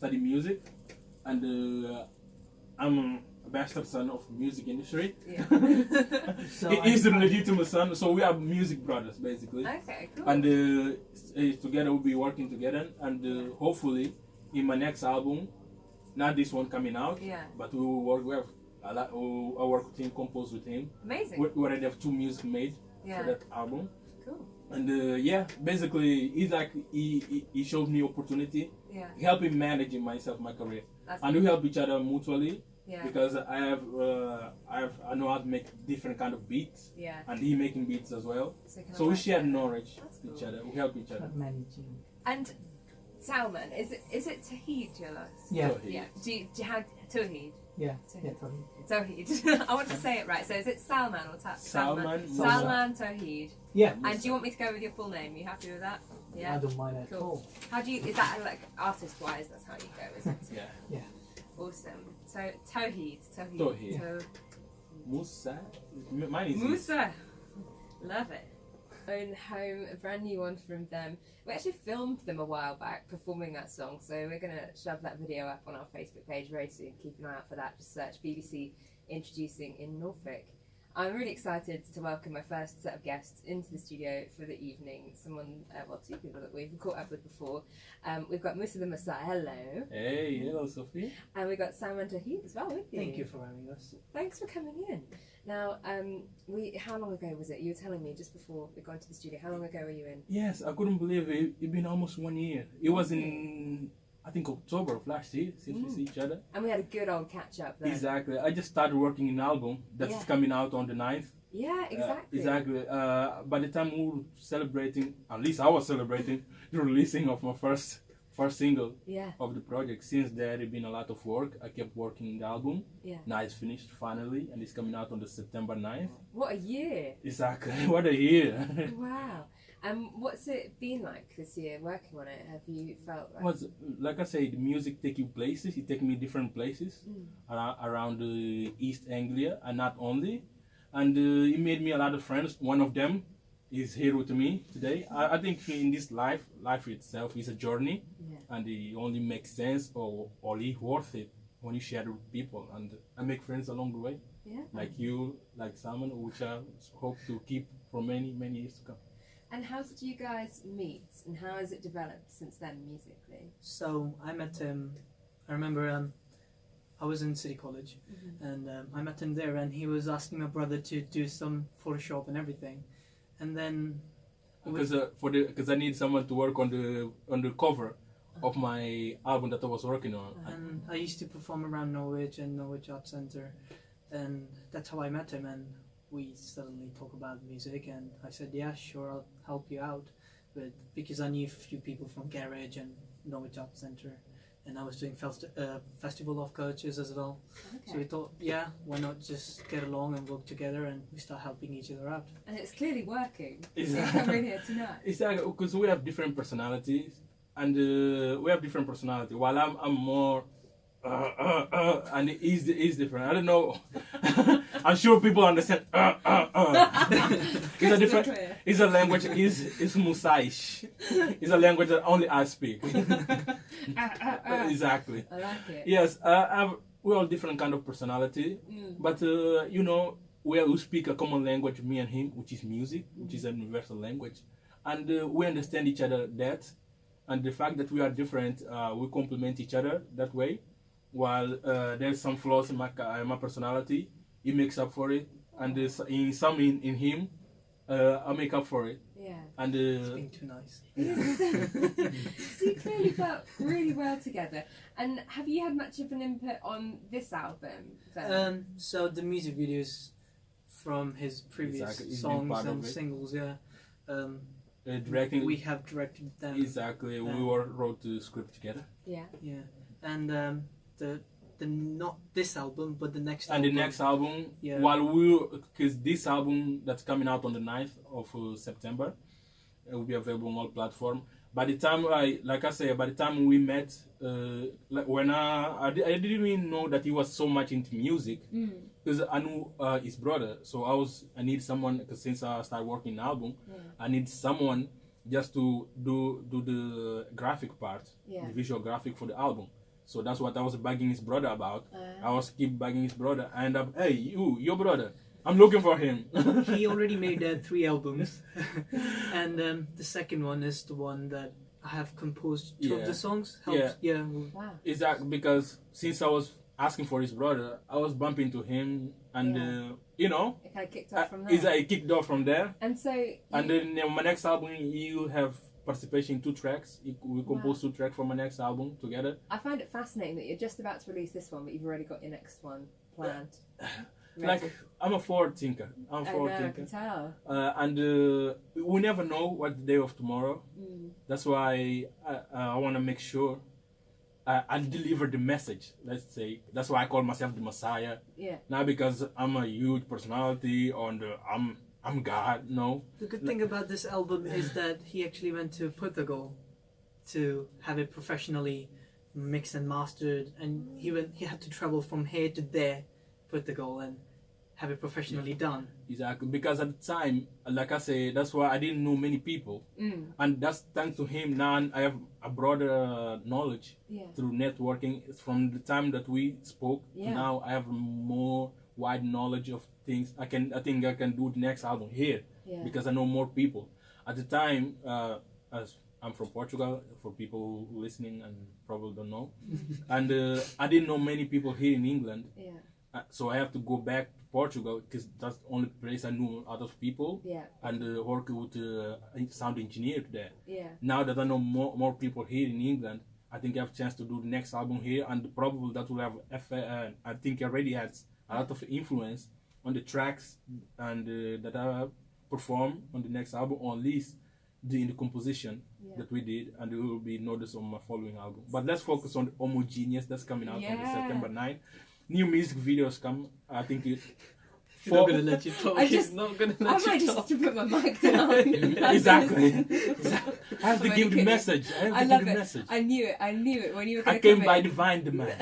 study music, and I'm a bastard son of music industry. Yeah. So he's the legitimate son, so we are music brothers basically. Okay, cool. And together we'll be working together, and hopefully in my next album, not this one coming out, but we will work. We have I work with him, compose with him. Amazing. We already have 2 music made for that album. Cool. And basically he's like he showed me opportunity, helping managing myself, my career. And we help each other mutually. Because I know how to make different kind of beats, and he making beats as well. So we share knowledge with each other. We help each other. Managing. And Salman, is it Toheed your last? Yeah. Toheed. Yeah. Do you have Toheed? Yeah. Toheed. I want to say it right. So is it Salman or Salman? Salman Toheed. Yeah. And do you want me to go with your full name? You happy with that? Yeah. I don't mind at all. How do you? Is that like artist-wise? That's how you go, is it? Yeah. Awesome. So Toheed. Mussa. Mine is Mussa. Love it. Own Home, a brand new one from them. We actually filmed them a while back performing that song, so we're going to shove that video up on our Facebook page very soon. Keep an eye out for that. Just search BBC Introducing in Norfolk. I'm really excited to welcome my first set of guests into the studio for the evening. Someone, 2 people that we've caught up with before. We've got Mussa The Messiah, hello. Hey, hello Sophie. And we've got Salman Toheed as well with you. Thank you for having us. Thanks for coming in. Now, how long ago was it? You were telling me just before we got into the studio. How long ago were you in? Yes, I couldn't believe it. It's been almost 1 year. It was in, I think, October of last year since we see each other. And we had a good old catch up then. Exactly. I just started working in an album that's coming out on the 9th. Yeah, exactly. Exactly. By the time we were celebrating, at least I was celebrating, the releasing of my first single of the project. Since there had been a lot of work, I kept working on the album. Now it's finished finally, and it's coming out on the September 9th. What a year! Exactly. What a year! Wow. And what's it been like this year working on it? Have you felt like... Well, like I say, the music take you places. It take me different places around East Anglia, and not only. And it made me a lot of friends. One of them is here with me today. I think in this life itself is a journey, and it only makes sense or only worth it when you share it with people and make friends along the way. Like you, like Salman, which I hope to keep for many, many years to come. And how did you guys meet, and how has it developed since then musically? So I met him, I remember I was in City College, and I met him there, and he was asking my brother to do some Photoshop and everything. And then because I need someone to work on the cover of my album that I was working on. And I used to perform around Norwich and Norwich Art Centre, and that's how I met him. And we suddenly talk about music, and I said, yeah, sure, I'll help you out. But because I knew a few people from Garage and Norwich Art Centre, and I was doing Festival of Coaches as well. So we thought, yeah, why not just get along and work together, and we start helping each other out. And it's clearly working. Exactly. Coming here tonight. Exactly, because we have different personalities, and While I'm more, and he's different. I don't know. I'm sure people understand. It's a different. It's a language. It's Musaish. It's a language that only I speak. Exactly. I like it. Yes, we're all different kind of personality, but we speak a common language, me and him, which is music, which is a universal language, and we understand each other that, and the fact that we are different, we complement each other that way. While there's some flaws in my personality, he makes up for it, and in him, I make up for it. Yeah. And it's being too nice. So you clearly work really well together. And have you had much of an input on this album then? So the music videos from his previous songs and singles, Directing. We have directed them. Exactly. We wrote the script together. Yeah. Yeah. And the not this album, but the next album. And the next album, because this album that's coming out on the 9th of September, it will be available on all platforms. By the time by the time we met, when I didn't even know that he was so much into music, because I knew his brother. So I need someone, because since I started working on the album, I need someone just to do the graphic part, the visual graphic for the album. So that's what I was bugging his brother about. I was keep bugging his brother. I end up, hey, your brother, I'm looking for him. He already made 3 albums. And the second one is the one that I have composed 2 of the songs. Yeah. Wow. Exactly, because since I was asking for his brother, I was bumping to him, and you know, it kind of kicked off from there. It kicked off from there. And so, and then my next album, you have participation in 2 tracks. We composed 2 tracks for my next album together. I find it fascinating that you're just about to release this one, but you've already got your next one planned. Like, I'm a forward thinker. I can tell. And we never know what the day of tomorrow. That's why I want to make sure I deliver the message. Let's say that's why I call myself the Messiah. Yeah. Not because I'm a huge personality or I'm God. No. The good thing about this album is that he actually went to Portugal to have it professionally mixed and mastered, and he had to travel from here to there, Portugal, and have it professionally done. Exactly, because at the time, like I say, that's why I didn't know many people, and that's thanks to him. Now I have a broader knowledge through networking. It's from the time that we spoke to now, I have more wide knowledge of things. I think I can do the next album here because I know more people. At the time, as I'm from Portugal, for people listening and probably don't know, and I didn't know many people here in England. So I have to go back to Portugal because that's the only place I knew a lot of people. And work with sound engineer there. Now that I know more people here in England, I think I have a chance to do the next album here, and probably that will have I think it already has a lot of influence on the tracks and that I perform on the next album, or at least in the composition that we did, and it will be noticed on my following album. But let's focus on HOMO GENIUS that's coming out on September 9th. New music videos come. I think it. He's not gonna let you talk. He's not gonna let you talk. I might just to put my mic down. Exactly. I have to give the message. I love it. I knew it when you were going to come in. I came by divine demand.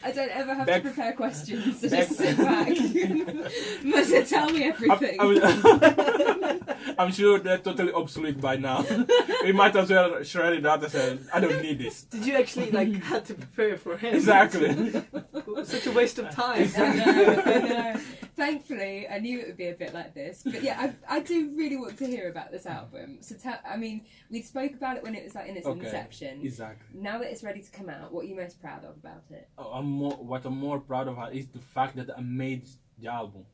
I don't ever have to prepare questions. So just sit back. Mussa, tell me everything. I'm sure they're totally obsolete by now. We might as well shred it out and say, I don't need this. Did you actually have to prepare for him? Exactly. Such a waste of time. I know. Thankfully, I knew it would be a bit like this. But yeah, I do really want to hear about this album. So we spoke about it when it was in its inception. Exactly. Now that it's ready to come out, what are you most proud of about it? What I'm more proud of is the fact that I made the album.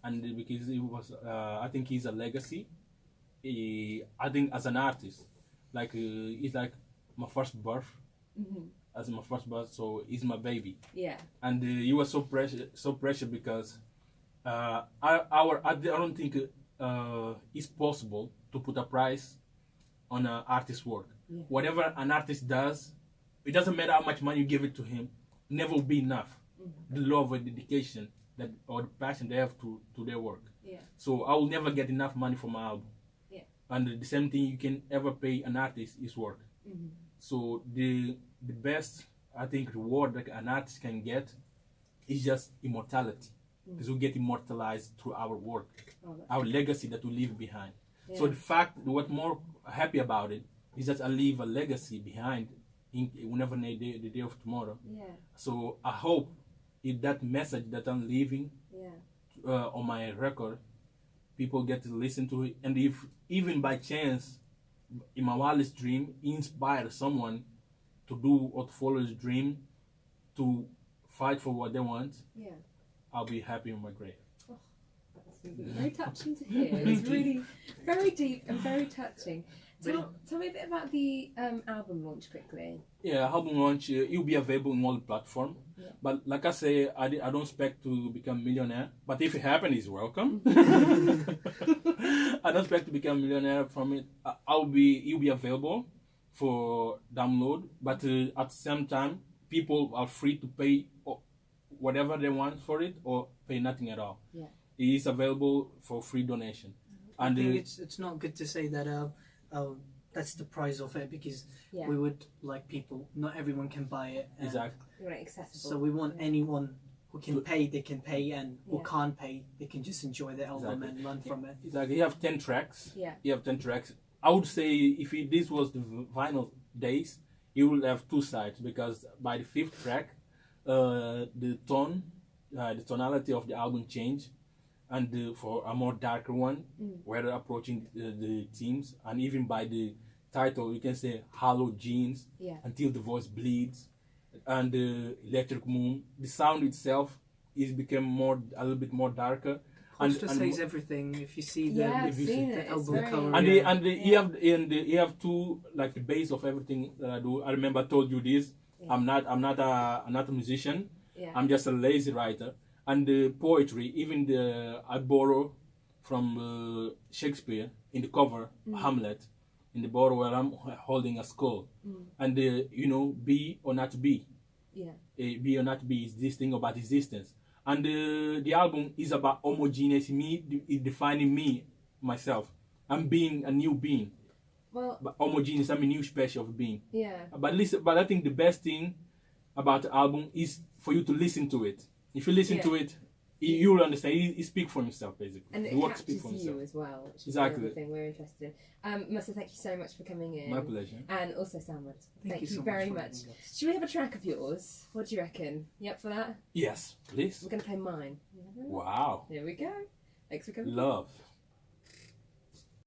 And because it was, I think it's a legacy. I think as an artist, it's like my first birth. As my first birth, so it's my baby. And it was so precious because I don't think it's possible to put a price on an artist's work. Whatever an artist does, it doesn't matter how much money you give it to him, never will be enough. The love and dedication or the passion they have to their work. So I will never get enough money for my album. And the same thing you can ever pay an artist is work. So the best, I think, reward that an artist can get is just immortality. Because we get immortalized through our work, our legacy that we leave behind. So the fact, what more happy about it is that I leave a legacy behind whenever the day of tomorrow. So I hope if that message that I'm leaving on my record, people get to listen to it, and if even by chance, in my wildest dream, inspire someone to do or to follow his dream, to fight for what they want, I'll be happy in my grave. Oh, that's very touching to hear. It's really very deep and very touching. Tell me a bit about the album launch quickly. Album launch, it'll be available in all the platforms. But like I say, I don't expect to become a millionaire. But if it happens, it's welcome. I don't expect to become a millionaire from it. It'll be available for download. But at the same time, people are free to pay whatever they want for it or pay nothing at all. It is available for free donation. I think it's not good to say that that's the price of it, because we would like people, not everyone can buy it. Exactly. We want it accessible. So we want anyone who can pay, they can pay, and who can't pay, they can just enjoy the album and learn from it. Exactly. You have 10 tracks. You have 10 tracks. I would say if this was the vinyl days, you will have two sides, because by the fifth track, the tonality of the album changed, and for a more darker one, where they're approaching the themes, and even by the title, you can say "Hollow Genes" until the voice bleeds, and the Electric Moon. The sound itself is become a little bit more darker. Poster says everything. If you see the, I've seen the it. album Very- cover, you have two, like, the base of everything that I do. I remember I told you this. Yeah. I'm not a musician. Yeah. I'm just a lazy writer. And the poetry, even I borrow from Shakespeare in the cover, Hamlet, in the borrow where I'm holding a skull, and be or not be. Yeah. Be or not be is this thing about existence. And the album is about homogeneous, defining me, myself. I'm being a new being. Well, But homogeneous, I'm a new special being. yeah. But I think the best thing about the album is for you to listen to it. If you listen to it, you will understand. He speaks for himself, basically. And the it work captures speaks for you himself. as well, which is Exactly. the other thing we're interested in. Mussa, thank you so much for coming in. My pleasure. And also Salman, thank you so very much. much. Should we have a track of yours? What do you reckon? You up for that? Yes, please. We're going to play mine. Wow. Here we go. Thanks for coming. Love.